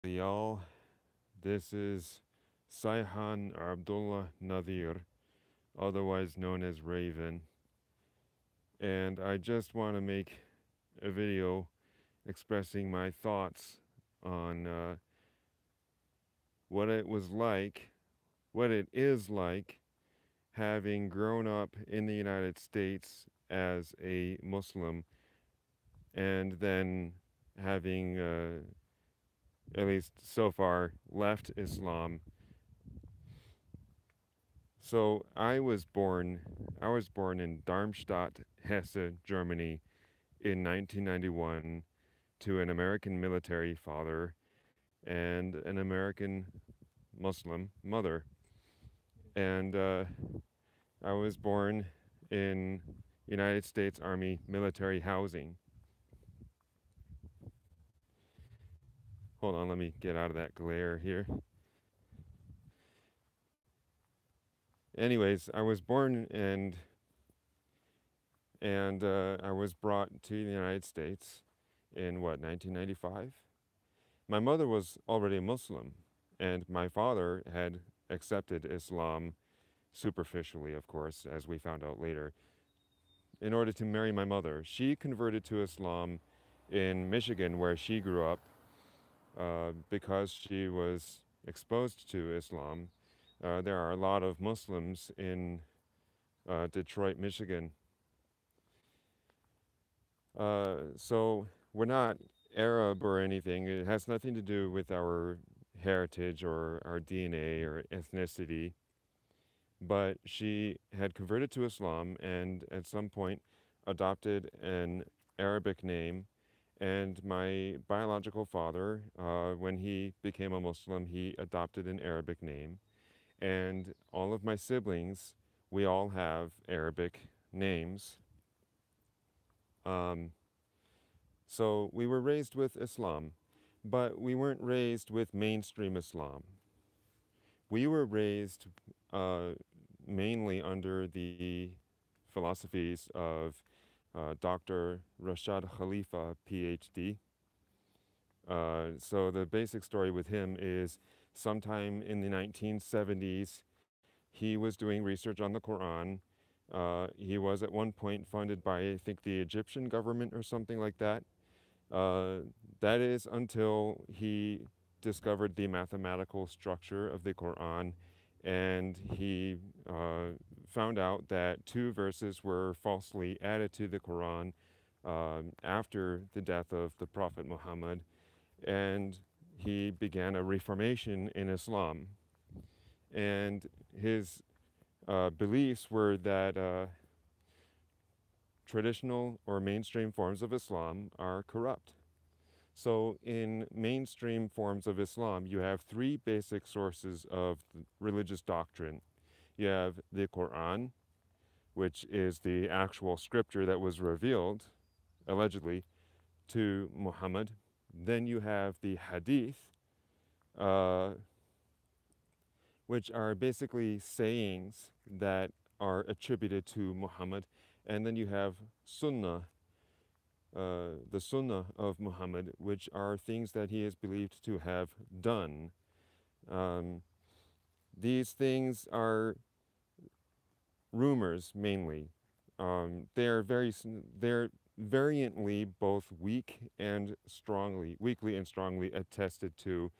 Y'all. This is Saihan Abdullah Nadir, otherwise known as Raven, and I just want to make a video expressing my thoughts on what it was like, what it is like having grown up in the United States as a Muslim and then having, at least so far, left Islam. So I was born in Darmstadt, Hesse, Germany in 1991 to an American military father and an American Muslim mother. And I was born in United States Army military housing. Hold on, let me get out of that glare here. Anyways, I was born and I was brought to the United States in what, 1995? My mother was already a Muslim, and my father had accepted Islam superficially, of course, as we found out later, in order to marry my mother. She converted to Islam in Michigan, where she grew up, because she was exposed to Islam. There are a lot of Muslims in Detroit, Michigan. So we're not Arab or anything. It has nothing to do with our heritage or our DNA or ethnicity. But she had converted to Islam and at some point adopted an Arabic name. And my biological father, when he became a Muslim, he adopted an Arabic name. And all of my siblings, we all have Arabic names. Um, so we were raised with Islam, but we weren't raised with mainstream Islam. We were raised uh, mainly under the philosophies of Dr. Rashad Khalifa, PhD. So the basic story with him is sometime in the 1970s, he was doing research on the Quran. He was at one point funded by, I think, the Egyptian government or something like that. Uh, that is until he discovered the mathematical structure of the Quran and he found out that two verses were falsely added to the Quran after the death of the Prophet Muhammad, and he began a reformation in Islam. And his beliefs were that traditional or mainstream forms of Islam are corrupt. So, in mainstream forms of Islam, you have three basic sources of religious doctrine. You have the Quran, which is the actual scripture that was revealed, allegedly, to Muhammad. Then you have the Hadith, uh, which are basically sayings that are attributed to Muhammad. And then you have Sunnah, the Sunnah of Muhammad, which are things that he is believed to have done. Um, these things are rumors mainly. They're variantly both weakly and strongly attested to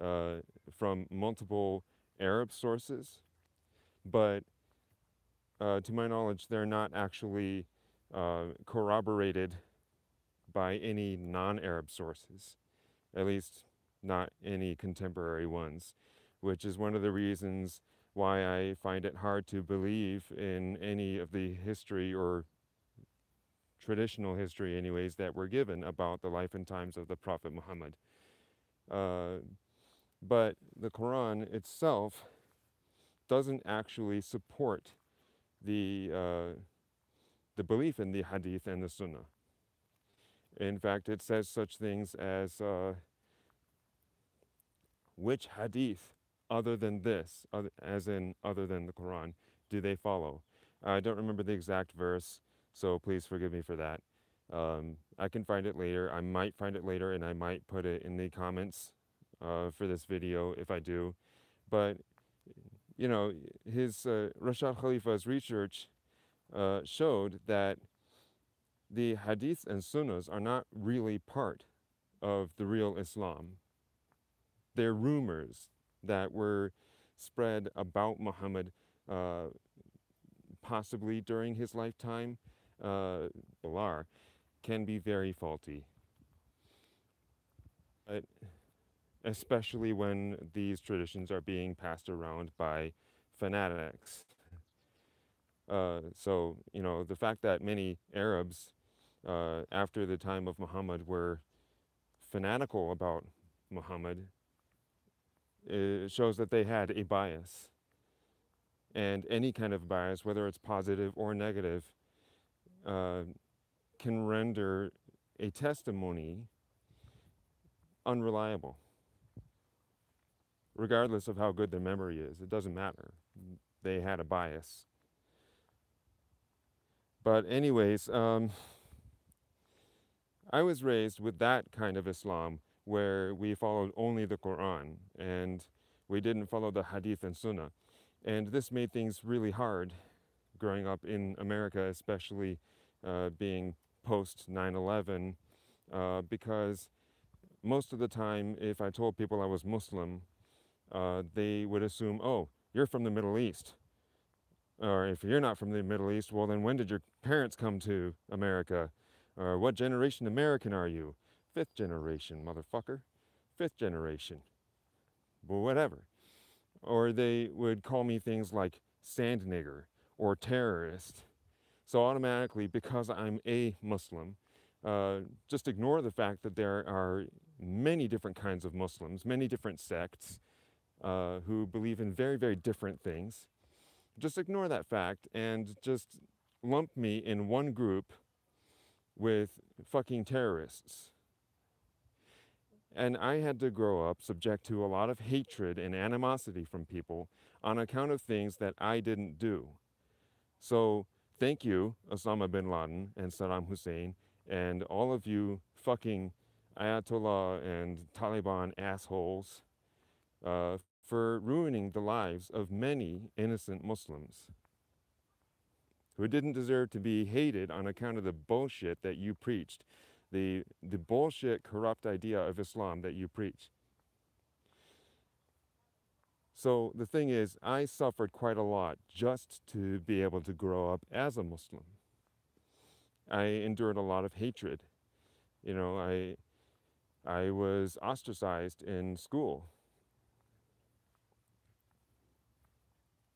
uh, from multiple Arab sources, but to my knowledge, they're not actually corroborated by any non-Arab sources, at least not any contemporary ones, which is one of the reasons why I find it hard to believe in any of the history or traditional history, anyways, that were given about the life and times of the Prophet Muhammad. Uh, but the Quran itself doesn't actually support the the belief in the Hadith and the Sunnah. In fact, it says such things as which Hadith, other than this, as in other than the Quran, do they follow? I don't remember the exact verse, so please forgive me for that. I can find it later. I might find it later, and I might put it in the comments for this video if I do. But, his Rashad Khalifa's research showed that the hadiths and sunnahs are not really part of the real Islam. They're rumors that were spread about Muhammad, uh, possibly during his lifetime. Balar can be very faulty, but especially when these traditions are being passed around by fanatics. So, the fact that many Arabs after the time of Muhammad were fanatical about Muhammad, it shows that they had a bias. And any kind of bias, whether it's positive or negative, uh, can render a testimony unreliable, regardless of how good their memory is. It doesn't matter. They had a bias. But, anyways, I was raised with that kind of Islam where we followed only the Quran and we didn't follow the Hadith and Sunnah. And this made things really hard growing up in America, especially being post 9/11, because most of the time, if I told people I was Muslim, they would assume, oh, you're from the Middle East. Or if you're not from the Middle East, well, then when did your parents come to America? Or what generation American are you? Fifth generation, motherfucker. Fifth generation. Well, whatever. Or they would call me things like sand nigger or terrorist. So automatically, because I'm a Muslim, just ignore the fact that there are many different kinds of Muslims, many different sects who believe in very, very different things. Just ignore that fact and just lump me in one group with fucking terrorists. And I had to grow up subject to a lot of hatred and animosity from people on account of things that I didn't do. So thank you, Osama bin Laden and Saddam Hussein, and all of you fucking Ayatollah and Taliban assholes for ruining the lives of many innocent Muslims who didn't deserve to be hated on account of the bullshit that you preached, the bullshit, corrupt idea of Islam that you preach. So the thing is, I suffered quite a lot just to be able to grow up as a Muslim. I endured a lot of hatred. I was ostracized in school.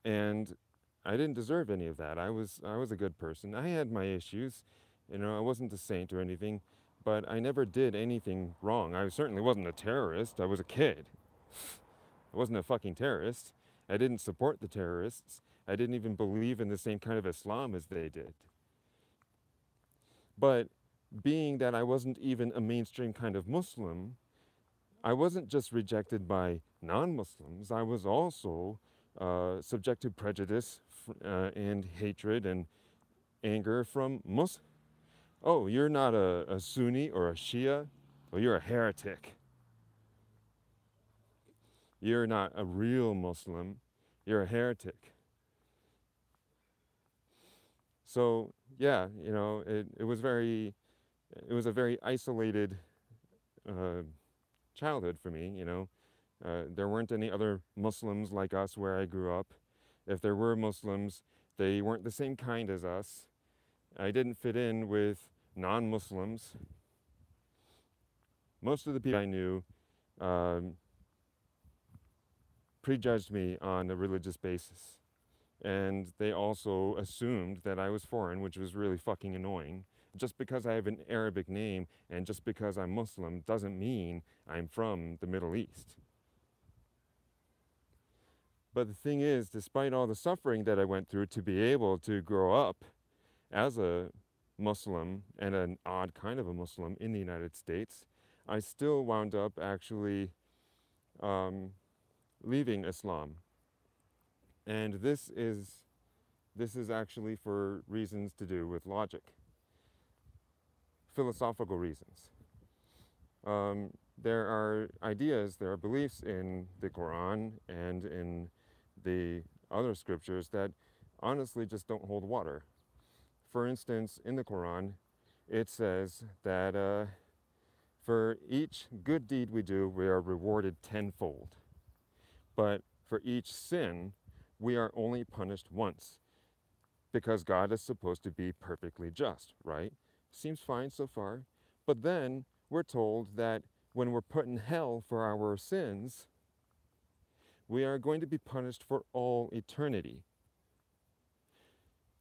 And I didn't deserve any of that. I was a good person. I had my issues. I wasn't a saint or anything, but I never did anything wrong. I certainly wasn't a terrorist. I was a kid. I wasn't a fucking terrorist. I didn't support the terrorists. I didn't even believe in the same kind of Islam as they did. But being that I wasn't even a mainstream kind of Muslim, I wasn't just rejected by non-Muslims. I was also subject to prejudice and hatred and anger from Muslims. Oh, you're not a Sunni or a Shia? Well, you're a heretic. You're not a real Muslim. You're a heretic. So yeah, it was a very isolated childhood for me. There weren't any other Muslims like us where I grew up. If there were Muslims, they weren't the same kind as us. I didn't fit in with non-Muslims. Most of the people I knew prejudged me on a religious basis. And they also assumed that I was foreign, which was really fucking annoying. Just because I have an Arabic name and just because I'm Muslim doesn't mean I'm from the Middle East. But the thing is, despite all the suffering that I went through to be able to grow up as a Muslim and an odd kind of a Muslim in the United States, I still wound up actually leaving Islam. And this is actually for reasons to do with logic, philosophical reasons. there are ideas, there are beliefs in the Quran and in the other scriptures that honestly just don't hold water. For instance, in the Quran, it says that for each good deed we do, we are rewarded tenfold. But for each sin, we are only punished once because God is supposed to be perfectly just, right? Seems fine so far. But then we're told that when we're put in hell for our sins, we are going to be punished for all eternity.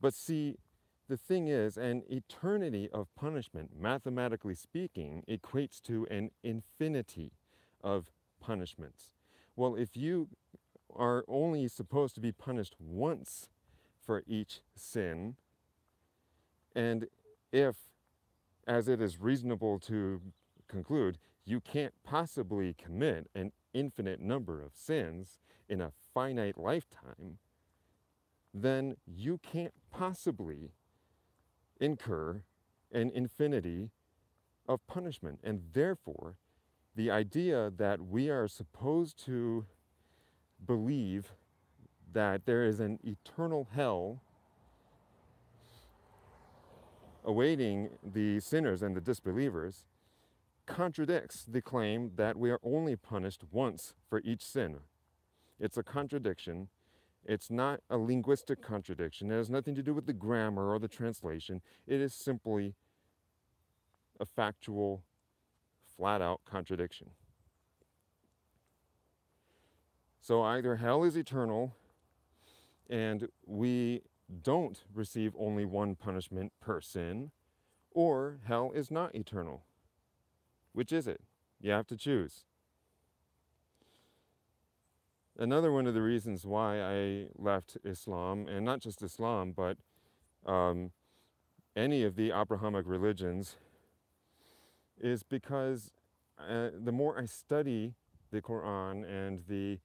But see, the thing is, an eternity of punishment, mathematically speaking, equates to an infinity of punishments. Well, if you are only supposed to be punished once for each sin, and if, as it is reasonable to conclude, you can't possibly commit an infinite number of sins in a finite lifetime, then you can't possibly incur an infinity of punishment. And therefore, the idea that we are supposed to believe that there is an eternal hell awaiting the sinners and the disbelievers contradicts the claim that we are only punished once for each sin. It's a contradiction. It's not a linguistic contradiction. It has nothing to do with the grammar or the translation. It is simply a factual, flat-out contradiction. So either hell is eternal and we don't receive only one punishment per sin, or hell is not eternal. Which is it? You have to choose. Another one of the reasons why I left Islam, and not just Islam, but any of the Abrahamic religions, is because the more I study the Quran and the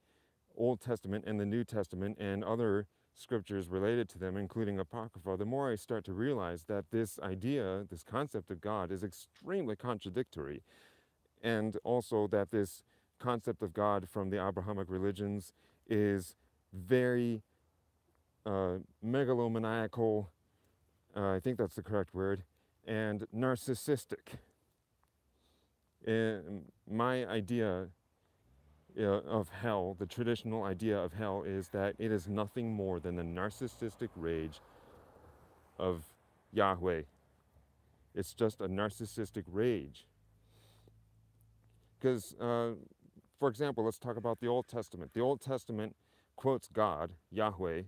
Old Testament and the New Testament and other scriptures related to them, including Apocrypha, the more I start to realize that this idea, this concept of God, is extremely contradictory. And also that this concept of God from the Abrahamic religions is very megalomaniacal, I think that's the correct word, and narcissistic. My idea of hell, the traditional idea of hell, is that it is nothing more than the narcissistic rage of Yahweh. It's just a narcissistic rage. Because, for example, let's talk about the Old Testament. The Old Testament quotes God, Yahweh,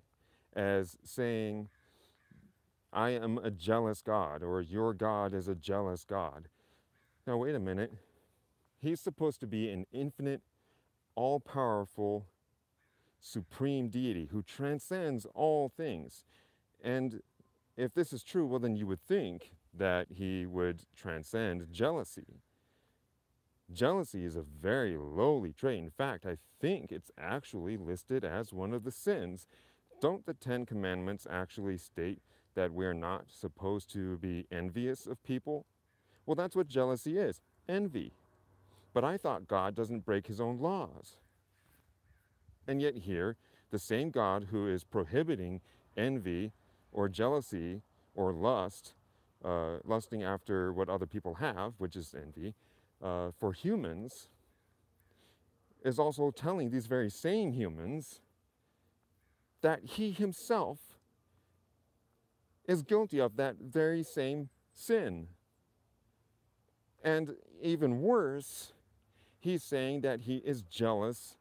as saying, I am a jealous God, or your God is a jealous God. Now, wait a minute. He's supposed to be an infinite, all-powerful, supreme deity who transcends all things. And if this is true, well, then you would think that he would transcend jealousy. Jealousy is a very lowly trait. In fact, I think it's actually listed as one of the sins. Don't the Ten Commandments actually state that we're not supposed to be envious of people? Well, that's what jealousy is, envy. But I thought God doesn't break his own laws. And yet here, the same God who is prohibiting envy or jealousy or lust, lusting after what other people have, which is envy, for humans, is also telling these very same humans that he himself is guilty of that very same sin. And even worse, he's saying that he is jealous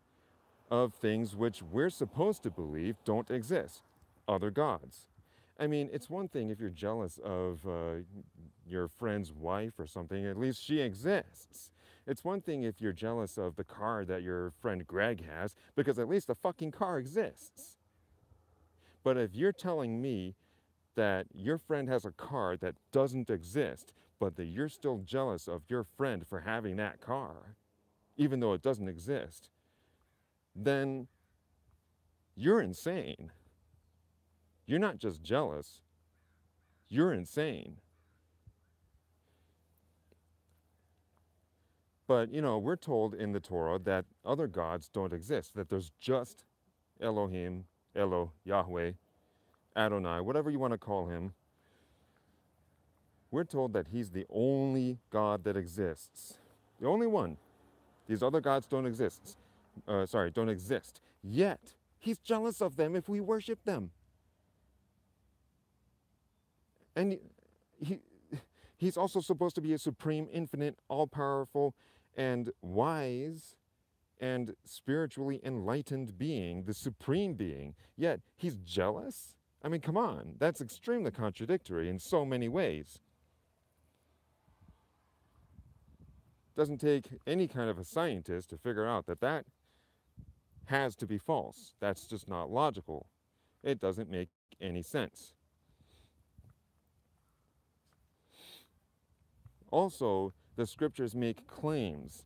of things which we're supposed to believe don't exist, other gods. I mean, it's one thing if you're jealous of your friend's wife or something, at least she exists. It's one thing if you're jealous of the car that your friend Greg has, because at least the fucking car exists. But if you're telling me that your friend has a car that doesn't exist, but that you're still jealous of your friend for having that car, even though it doesn't exist, then you're insane. You're not just jealous, you're insane. But, we're told in the Torah that other gods don't exist, that there's just Elohim, Yahweh, Adonai, whatever you want to call him. We're told that he's the only God that exists. The only one. These other gods don't exist. Don't exist. Yet, he's jealous of them if we worship them. And he, he's also supposed to be a supreme, infinite, all-powerful, and wise, and spiritually enlightened being, the supreme being. Yet, he's jealous? I mean, come on. That's extremely contradictory in so many ways. Doesn't take any kind of a scientist to figure out that that has to be false. That's just not logical. It doesn't make any sense. Also, the scriptures make claims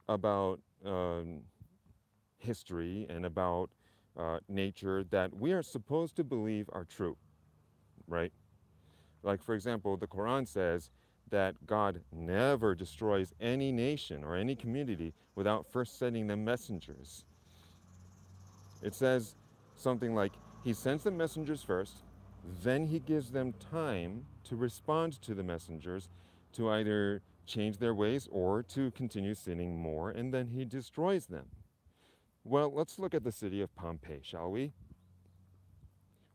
about history and about nature that we are supposed to believe are true, right? Like, for example, the Quran says that God never destroys any nation or any community without first sending them messengers. It says something like, he sends the messengers first, then he gives them time to respond to the messengers, to either change their ways or to continue sinning more, and then he destroys them. Well, let's look at the city of Pompeii, shall we?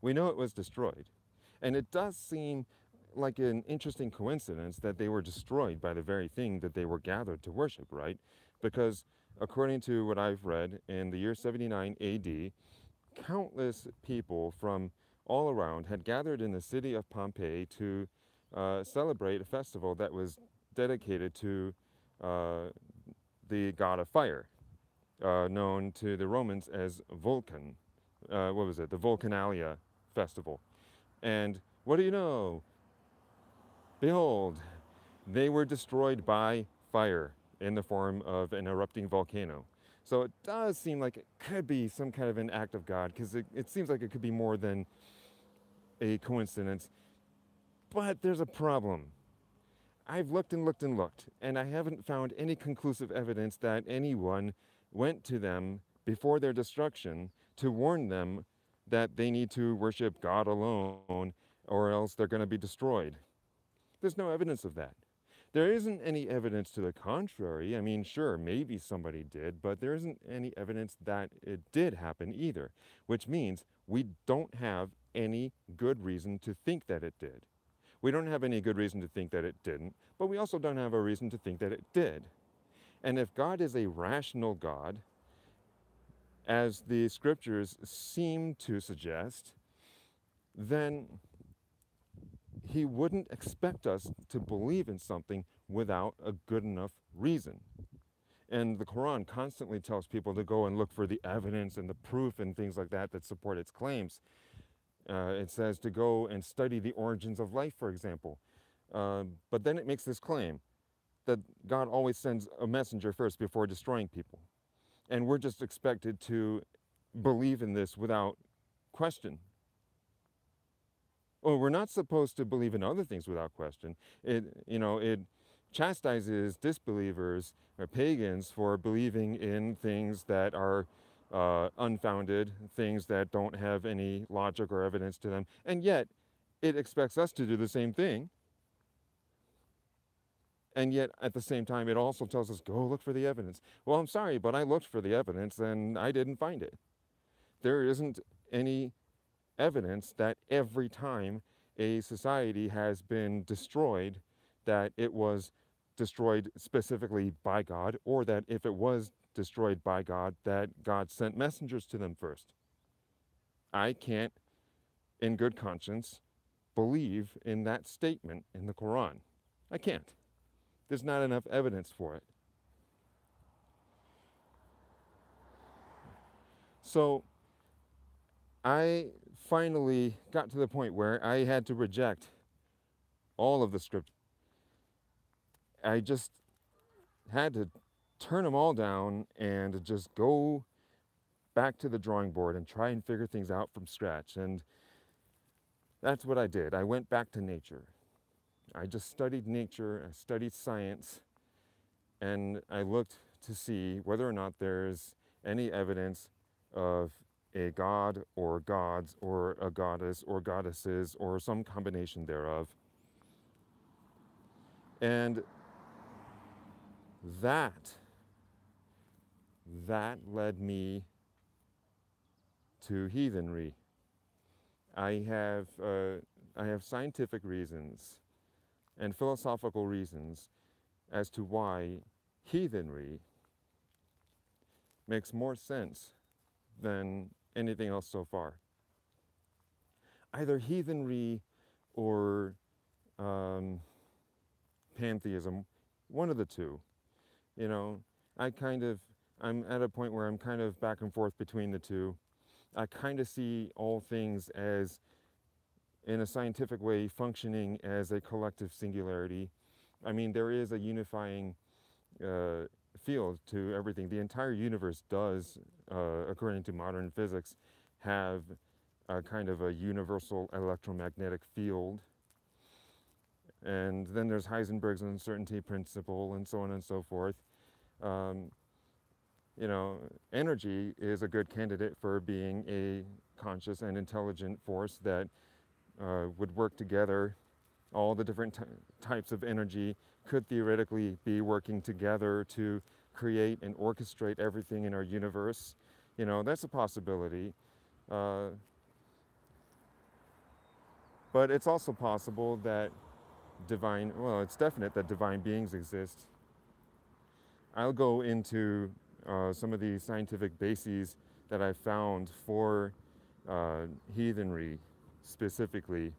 We know it was destroyed. And it does seem like an interesting coincidence that they were destroyed by the very thing that they were gathered to worship, right? Because according to what I've read, in the year 79 AD, countless people from all around had gathered in the city of Pompeii to celebrate a festival that was dedicated to the god of fire, known to the Romans as Vulcan. What was it? The Vulcanalia festival. And what do you know? Behold, they were destroyed by fire in the form of an erupting volcano. So it does seem like it could be some kind of an act of God, because it seems like it could be more than a coincidence. But there's a problem. I've looked and looked and looked, and I haven't found any conclusive evidence that anyone went to them before their destruction to warn them that they need to worship God alone, or else they're going to be destroyed. There's no evidence of that. There isn't any evidence to the contrary. I mean, sure, maybe somebody did, but there isn't any evidence that it did happen either, which means we don't have any good reason to think that it did. We don't have any good reason to think that it didn't, but we also don't have a reason to think that it did. And if God is a rational God, as the scriptures seem to suggest, then he wouldn't expect us to believe in something without a good enough reason. And the Quran constantly tells people to go and look for the evidence and the proof and things like that that support its claims. It says to go and study the origins of life, for example. But then it makes this claim that God always sends a messenger first before destroying people. And we're just expected to believe in this without question. Well, we're not supposed to believe in other things without question. It chastises disbelievers or pagans for believing in things that are unfounded, things that don't have any logic or evidence to them. And yet, it expects us to do the same thing. And yet, at the same time, it also tells us, go look for the evidence. Well, I'm sorry, but I looked for the evidence and I didn't find it. There isn't any evidence that every time a society has been destroyed, that it was destroyed specifically by God, or that if it was destroyed by God, that God sent messengers to them first. I can't, in good conscience, believe in that statement in the Quran. I can't. There's not enough evidence for it. So I finally got to the point where I had to reject all of the scripture. I just had to turn them all down and just go back to the drawing board and try and figure things out from scratch. And that's what I did. I went back to nature. I just studied nature, I studied science, and I looked to see whether or not there's any evidence of a god or gods or a goddess or goddesses or some combination thereof. And that led me to heathenry. I have scientific reasons and philosophical reasons as to why heathenry makes more sense than anything else so far. Either heathenry or pantheism, one of the two. You know, I'm at a point where I'm kind of back and forth between the two. I kind of see all things as, in a scientific way, functioning as a collective singularity. I mean, there is a unifying uh, field to everything. The entire universe does, according to modern physics, have a kind of a universal electromagnetic field. And then there's Heisenberg's uncertainty principle and so on and so forth. Um, you know, energy is a good candidate for being a conscious and intelligent force that would work together. All the different types of energy could theoretically be working together to create and orchestrate everything in our universe. You know, that's a possibility. Uh, but it's also possible that it's definite that divine beings exist. I'll go into some of the scientific bases that I found for heathenry specifically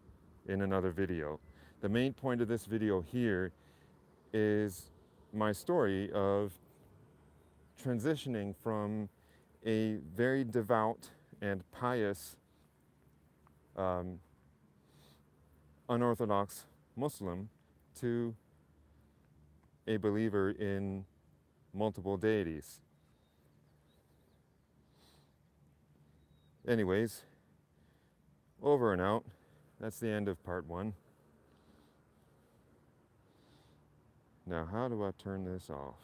in another video. The main point of this video here is my story of transitioning from a very devout and pious um, unorthodox Muslim to a believer in multiple deities. Anyways, over and out. That's the end of part 1. Now, how do I turn this off?